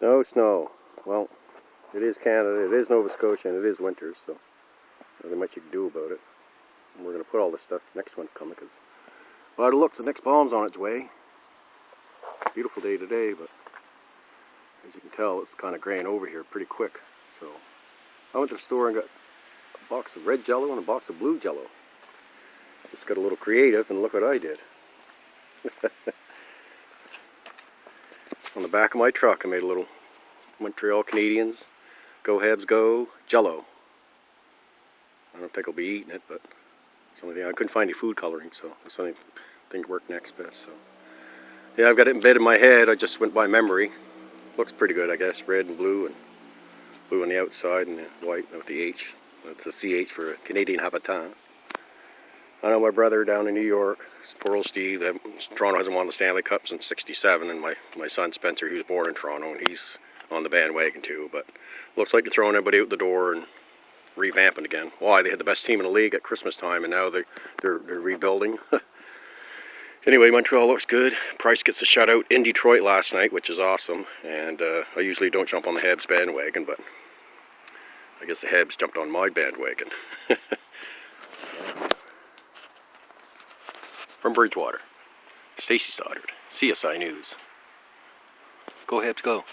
No snow. Well, it is Canada, it is Nova Scotia, and it is winter, so nothing much you can do about it. And we're going to put all this stuff, next one's coming, because by the looks, the next bomb's on its way. Beautiful day today, but as you can tell, it's kind of graying over here pretty quick. So I went to the store and got a box of red jello and a box of blue jello. Just got a little creative, and look what I did. On the back of my truck, I made a little Montreal Canadiens, Go Habs Go, jello. I don't think I'll be eating it, but something I couldn't find any food coloring, so that's something I think worked next best. So yeah, I've got it embedded in my head. I just went by memory. Looks pretty good, I guess. Red and blue on the outside and the white with the H. That's the CH for Canadian Habitant. I know my brother down in New York, poor old Steve, Toronto hasn't won the Stanley Cup since '67, and my son Spencer, he was born in Toronto, and he's on the bandwagon too. But looks like they're throwing everybody out the door and revamping again. Why? They had the best team in the league at Christmas time, and now they're rebuilding. Anyway, Montreal looks good. Price gets a shutout in Detroit last night, which is awesome. And I usually don't jump on the Habs bandwagon, but I guess the Habs jumped on my bandwagon. From Bridgewater, Stacey Stoddard, CSI News. Go Habs, go.